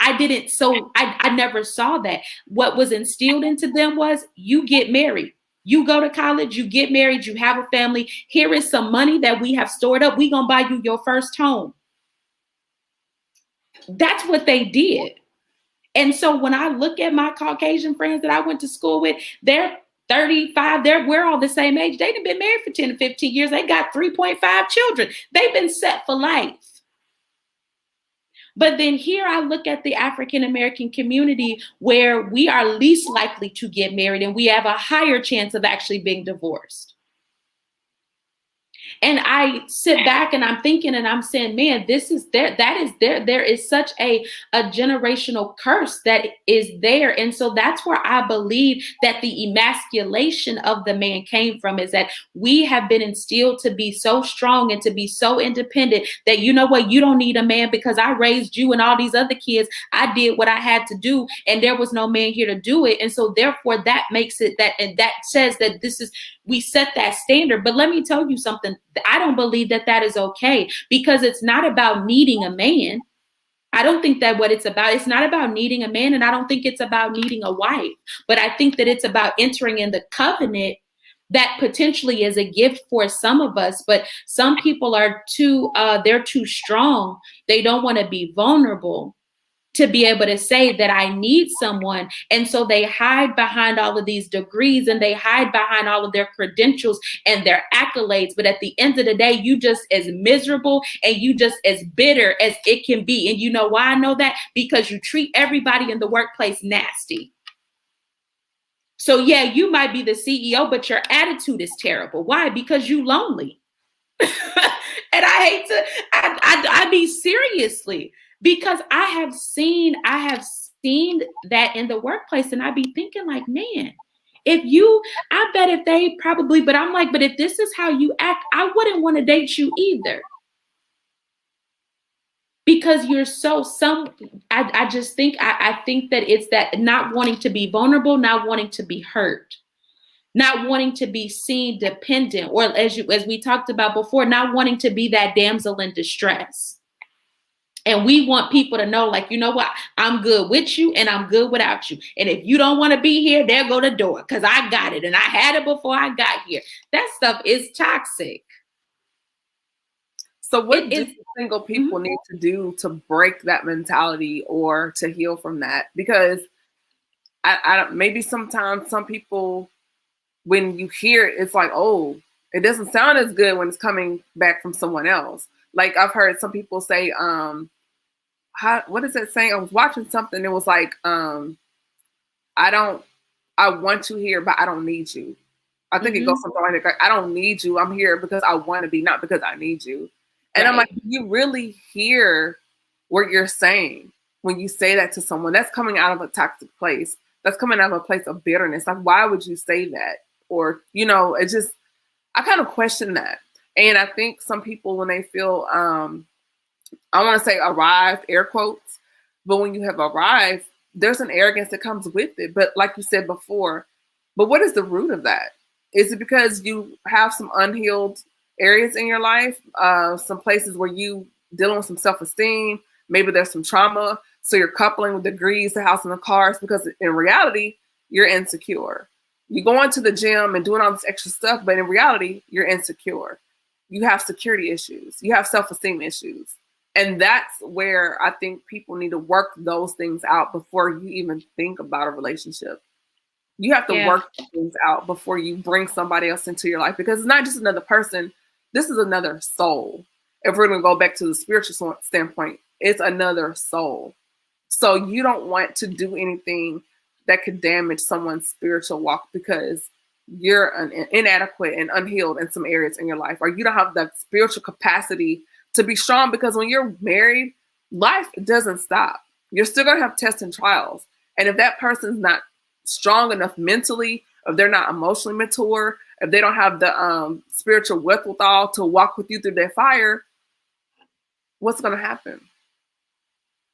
B: I never saw that. What was instilled into them was, you get married, you go to college, you get married, you have a family. Here is some money that we have stored up. We're going to buy you your first home. That's what they did. And so when I look at my Caucasian friends that I went to school with, they're 35, we're all the same age. They've been married for 10 to 15 years. They got 3.5 children. They've been set for life. But then here I look at the African American community, where we are least likely to get married and we have a higher chance of actually being divorced. And I sit back and I'm thinking and I'm saying, man, there is such a generational curse that is there. And so that's where I believe that the emasculation of the man came from, is that we have been instilled to be so strong and to be so independent that, you know what, you don't need a man because I raised you and all these other kids. I did what I had to do and there was no man here to do it. And so therefore that makes it that, and that says that we set that standard. But let me tell you something. I don't believe that that is okay, because it's not about needing a man. I don't think that what it's about, it's not about needing a man, and I don't think it's about needing a wife, but I think that it's about entering in the covenant that potentially is a gift for some of us, but some people are they're too strong. They don't want to be vulnerable to be able to say that I need someone. And so they hide behind all of these degrees and they hide behind all of their credentials and their accolades. But at the end of the day, you just as miserable and you just as bitter as it can be. And you know why I know that? Because you treat everybody in the workplace nasty. So yeah, you might be the CEO, but your attitude is terrible. Why? Because you lonely. And I hate to, I mean, seriously. Because I have seen that in the workplace, and I be thinking like, man, I bet if they probably, but I'm like, but if this is how you act, I wouldn't want to date you either. Because you're I just think, I think that it's that not wanting to be vulnerable, not wanting to be hurt, not wanting to be seen dependent, or as we talked about before, not wanting to be that damsel in distress. And we want people to know, like, you know what? I'm good with you and I'm good without you. And if you don't want to be here, there go the door, because I got it and I had it before I got here. That stuff is toxic.
A: So what do single people need to do to break that mentality or to heal from that? Because I don't, maybe sometimes some people, when you hear it, it's like, oh, it doesn't sound as good when it's coming back from someone else. Like I've heard some people say, what is that saying? I was watching something. It was like, I want you here, but I don't need you. I think it goes something like that. I don't need you. I'm here because I want to be, not because I need you. And I'm like, you really hear what you're saying when you say that to someone? That's coming out of a toxic place. That's coming out of a place of bitterness. Like, why would you say that? Or, you know, it just, I kind of question that. And I think some people, when they feel, I want to say arrived, air quotes, but when you have arrived, there's an arrogance that comes with it. But like you said before, but what is the root of that? Is it because you have some unhealed areas in your life, some places where you dealing with some self-esteem? Maybe there's some trauma. So you're coupling with degrees, the house and the cars, because in reality, you're insecure. You go into the gym and doing all this extra stuff, but in reality, you're insecure. You have security issues. You have self-esteem issues. And that's where I think people need to work those things out before you even think about a relationship. You have to work things out before you bring somebody else into your life, because it's not just another person. This is another soul. If we're going to go back to the spiritual standpoint, it's another soul. So you don't want to do anything that could damage someone's spiritual walk, because you're inadequate and unhealed in some areas in your life, or you don't have the spiritual capacity to be strong, because when you're married, life doesn't stop. You're still going to have tests and trials. And if that person's not strong enough mentally, if they're not emotionally mature, if they don't have the spiritual wherewithal to walk with you through their fire, what's going to happen?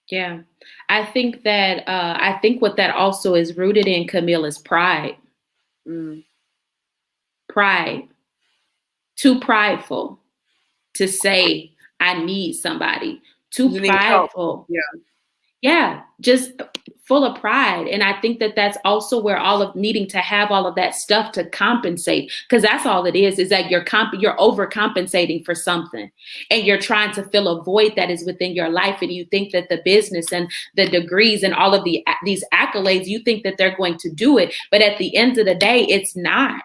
B: Yeah. I think what that also is rooted in, Camille, is pride.
A: Mm.
B: Pride. Too prideful to say, I need somebody. Too
A: You need help.
B: prideful.
A: Yeah.
B: Yeah, just full of pride. And I think that that's also where all of needing to have all of that stuff to compensate, because that's all it is that you're overcompensating for something, and you're trying to fill a void that is within your life. And you think that the business and the degrees and all of these accolades, you think that they're going to do it. But at the end of the day, it's not.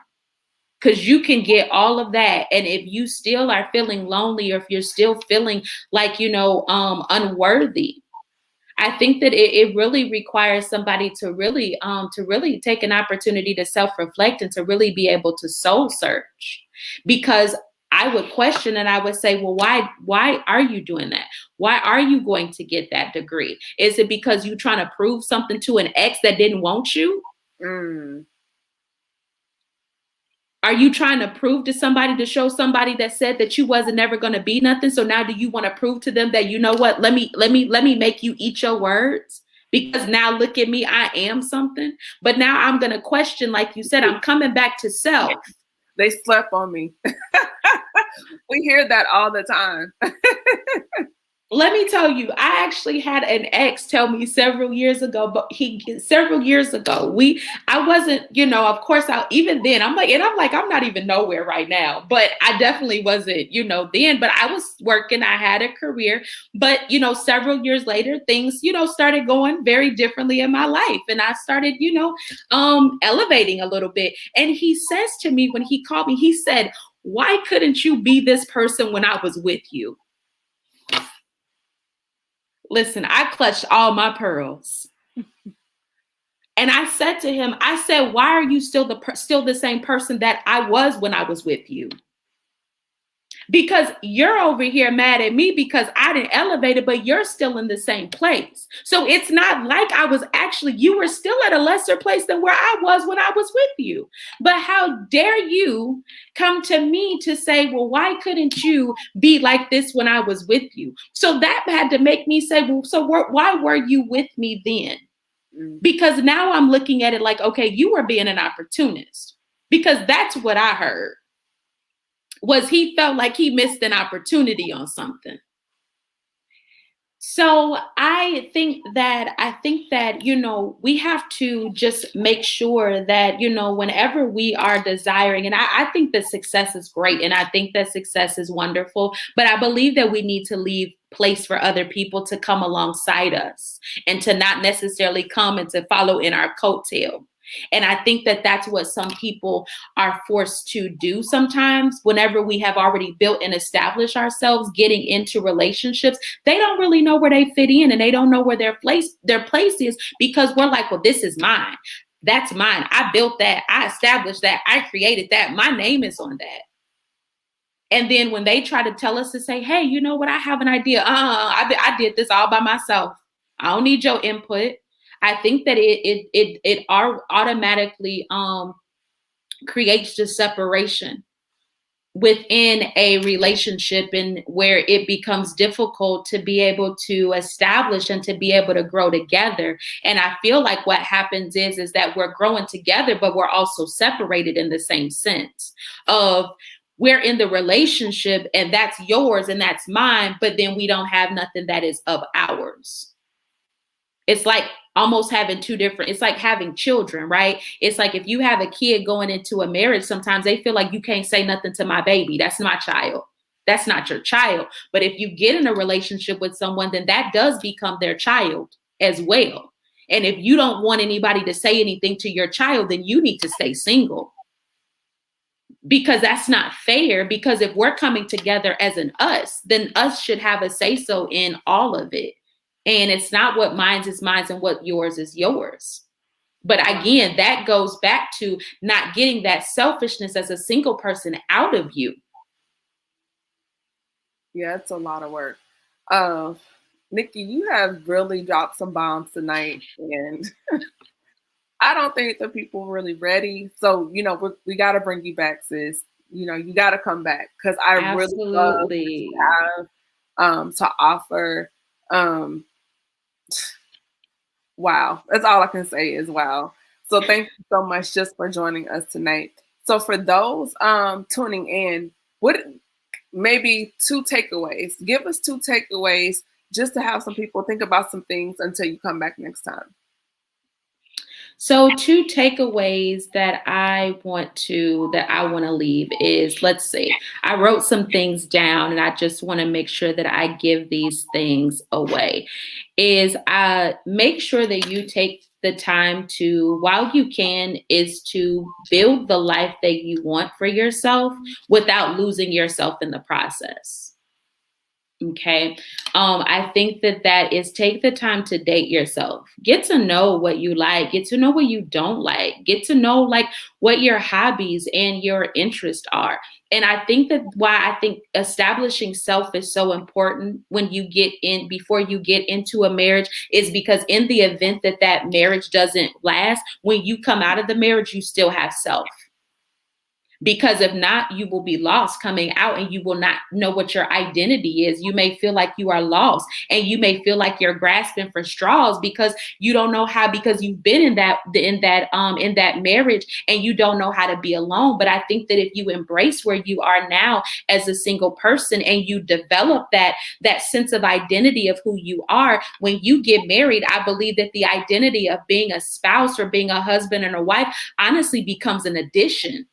B: Because you can get all of that. And if you still are feeling lonely, or if you're still feeling like, unworthy, I think that it really requires somebody to really take an opportunity to self-reflect and to really be able to soul search. Because I would question and I would say, well, why are you doing that? Why are you going to get that degree? Is it because you're trying to prove something to an ex that didn't want you?
A: Mm.
B: Are you trying to prove to somebody, to show somebody that said that you wasn't never going to be nothing? So now do you want to prove to them that, you know what, let me make you eat your words, because now look at me, I am something. But now I'm going to question, like you said, I'm coming back to self.
A: They slept on me. We hear that all the time.
B: Let me tell you, I actually had an ex tell me several years ago, I wasn't, of course, even then, I'm like, I'm not even nowhere right now, but I definitely wasn't, then, but I was working, I had a career, but, several years later, things, started going very differently in my life. And I started, elevating a little bit. And he says to me, when he called me, he said, why couldn't you be this person when I was with you? Listen, I clutched all my pearls. And I said to him, why are you still the same person that I was when I was with you? Because you're over here mad at me because I didn't elevate it, but you're still in the same place. So it's not like you were still at a lesser place than where I was when I was with you. But how dare you come to me to say, well, why couldn't you be like this when I was with you? So that had to make me say, well, so why were you with me then? Because now I'm looking at it like, okay, you were being an opportunist, because that's what I heard. Was he felt like he missed an opportunity on something. So I think that, we have to just make sure that, whenever we are desiring, and I think that success is great, and I think that success is wonderful, but I believe that we need to leave place for other people to come alongside us, and to not necessarily come and to follow in our coattail. And I think that that's what some people are forced to do sometimes. Whenever we have already built and established ourselves, getting into relationships, they don't really know where they fit in, and they don't know where their place is, because we're like, well, this is mine. That's mine. I built that. I established that. I created that. My name is on that. And then when they try to tell us to say, hey, you know what? I have an idea. I did this all by myself. I don't need your input. I think that it automatically creates the separation within a relationship, and where it becomes difficult to be able to establish and to be able to grow together. And I feel like what happens is that we're growing together, but we're also separated in the same sense of, we're in the relationship and that's yours and that's mine, but then we don't have nothing that is of ours. It's like almost having it's like having children, right? It's like if you have a kid going into a marriage, sometimes they feel like you can't say nothing to my baby. That's my child. That's not your child. But if you get in a relationship with someone, then that does become their child as well. And if you don't want anybody to say anything to your child, then you need to stay single. Because that's not fair. Because if we're coming together as an us, then us should have a say-so in all of it. And it's not what mine is mine and what yours is yours. But again, that goes back to not getting that selfishness as a single person out of you.
A: Yeah, it's a lot of work. Nicki, you have really dropped some bombs tonight, and I don't think the people really ready. So, we got to bring you back, sis. You got to come back because I really love what
B: Absolutely.
A: you have to offer. Um, wow. That's all I can say is wow. So thank you so much just for joining us tonight. So for those tuning in, what maybe 2 takeaways? Give us 2 takeaways just to have some people think about some things until you come back next time.
B: So 2 takeaways that I want to leave is, let's see, I wrote some things down and I just want to make sure that I give these things away. Is make sure that you take the time to, while you can, is to build the life that you want for yourself without losing yourself in the process. Okay. I think that is, take the time to date yourself. Get to know what you like. Get to know what you don't like. Get to know like what your hobbies and your interests are. And I think that why I think establishing self is so important when you get in, before you get into a marriage, is because in the event that that marriage doesn't last, when you come out of the marriage, you still have self. Because if not, you will be lost coming out and you will not know what your identity is. You may feel like you are lost and you may feel like you're grasping for straws because you don't know how, because you've been in that marriage and you don't know how to be alone. But I think that if you embrace where you are now as a single person and you develop that sense of identity of who you are, when you get married, I believe that the identity of being a spouse or being a husband and a wife honestly becomes an addition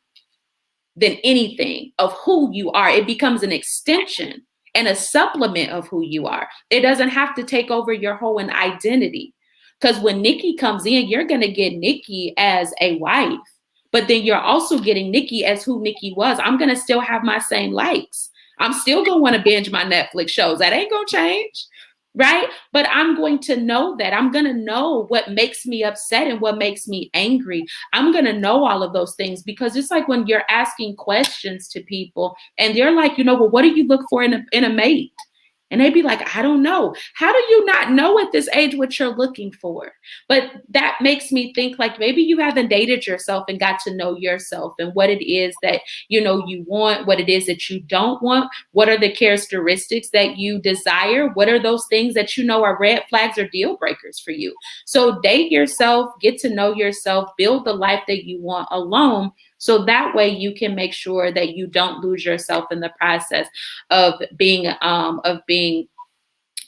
B: than anything of who you are. It becomes an extension and a supplement of who you are. It doesn't have to take over your whole identity. Because when Nicki comes in, you're going to get Nicki as a wife, but then you're also getting Nicki as who Nicki was. I'm going to still have my same likes. I'm still going to want to binge my Netflix shows. That ain't going to change. Right? But I'm going to know that. I'm going to know what makes me upset and what makes me angry. I'm going to know all of those things, because it's like when you're asking questions to people and they're like, well, what do you look for in a mate? And they'd be like, I don't know. How do you not know at this age what you're looking for? But that makes me think like maybe you haven't dated yourself and got to know yourself and what it is that, you want, what it is that you don't want. What are the characteristics that you desire? What are those things that are red flags or deal breakers for you? So date yourself, get to know yourself, build the life that you want alone. So that way you can make sure that you don't lose yourself in the process of being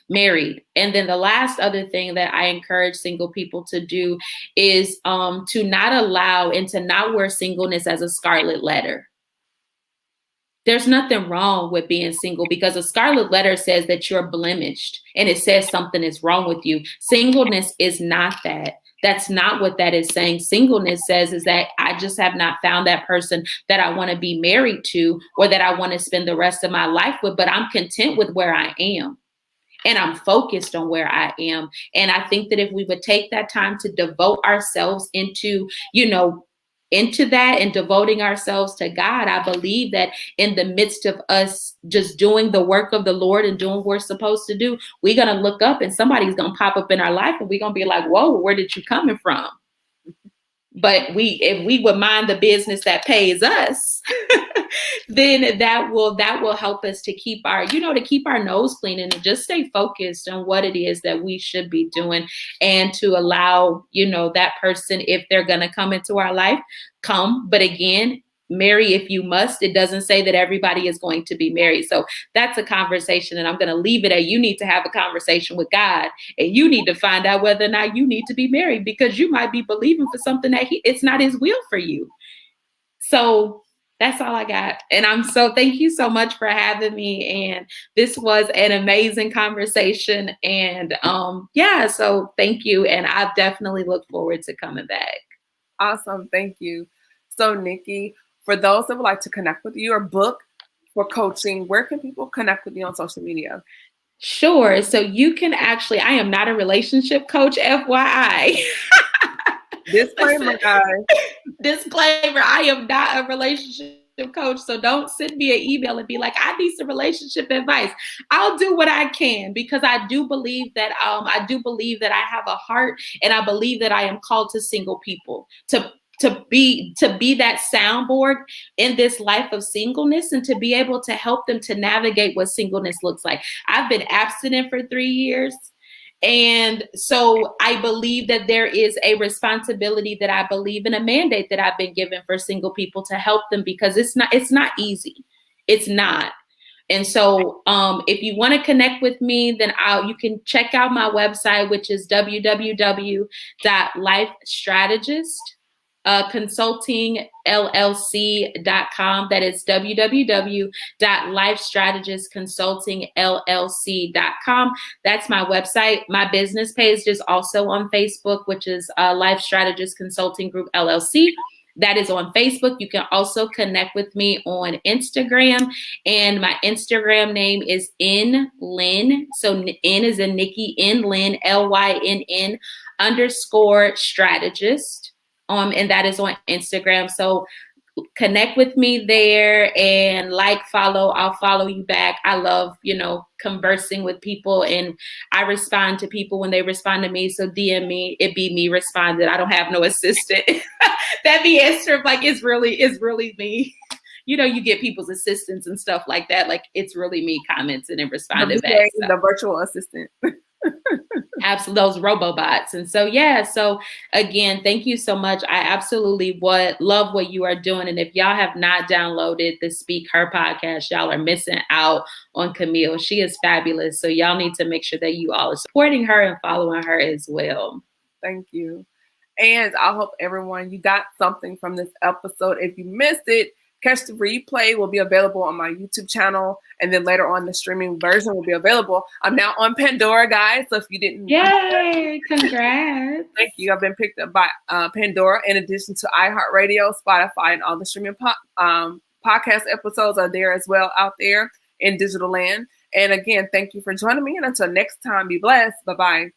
B: married. And then the last other thing that I encourage single people to do is to not allow and to not wear singleness as a scarlet letter. There's nothing wrong with being single, because a scarlet letter says that you're blemished and it says something is wrong with you. Singleness is not that. That's not what that is saying. Singleness says is that I just have not found that person that I want to be married to or that I want to spend the rest of my life with, but I'm content with where I am. And I'm focused on where I am. And I think that if we would take that time to devote ourselves into that and devoting ourselves to God, I believe that in the midst of us just doing the work of the Lord and doing what we're supposed to do, we're going to look up and somebody's going to pop up in our life and we're going to be like, whoa, where did you coming from? But if we would mind the business that pays us, then that will help us to keep our nose clean and to just stay focused on what it is that we should be doing, and to allow, that person, if they're going to come into our life, come. But again, marry if you must. It doesn't say that everybody is going to be married. So that's a conversation, and I'm going to leave it at you need to have a conversation with God, and you need to find out whether or not you need to be married, because you might be believing for something that it's not his will for you. So that's all I got. And thank you so much for having me. And this was an amazing conversation. And so thank you. And I definitely look forward to coming back.
A: Awesome. Thank you. So Nicki, for those that would like to connect with you or book for coaching, where can people connect with you on social media?
B: Sure. So you can I am not a relationship coach, FYI.
A: Disclaimer, guys.
B: Disclaimer, I am not a relationship coach, so don't send me an email and be like, I need some relationship advice. I'll do what I can, because I do believe that I have a heart, and I believe that I am called to single people to be that soundboard in this life of singleness, and to be able to help them to navigate what singleness looks like. I've been abstinent for 3 years. And so I believe that there is a responsibility, that I believe in a mandate that I've been given for single people, to help them, because it's not easy. It's not. And so if you want to connect with me, then you can check out my website, which is www.lifestrategistconsultingllc.com. That is www.lifestrategistconsultingllc.com. That's my website. My business page is also on Facebook, which is Life Strategist Consulting Group LLC. That is on Facebook. You can also connect with me on Instagram, and my Instagram name is NLynn. So N is in Nikki, NLynn, LYNN_strategist. And that is on Instagram. So connect with me there, and follow. I'll follow you back. I love, conversing with people, and I respond to people when they respond to me. So DM me. It be me responded. I don't have no assistant. That be extra. Like, it's really me. You get people's assistants and stuff like that. Like, it's really me commenting and responding back. So.
A: The virtual assistant.
B: Absolutely, those robobots. And so, so again, thank you so much. I absolutely love what you are doing. And if y'all have not downloaded the Speaker podcast, y'all are missing out on Camille. She is fabulous. So y'all need to make sure that you all are supporting her and following her as well.
A: Thank you. And I hope everyone, you got something from this episode. If you missed it, catch the replay. Will be available on my YouTube channel, and then later on the streaming version will be available. I'm now on Pandora, guys. So if you didn't,
B: yay! Congrats!
A: Thank you. I've been picked up by Pandora, in addition to iHeartRadio, Spotify, and all the streaming podcast episodes are there as well, out there in digital land. And again, thank you for joining me. And until next time, be blessed. Bye bye.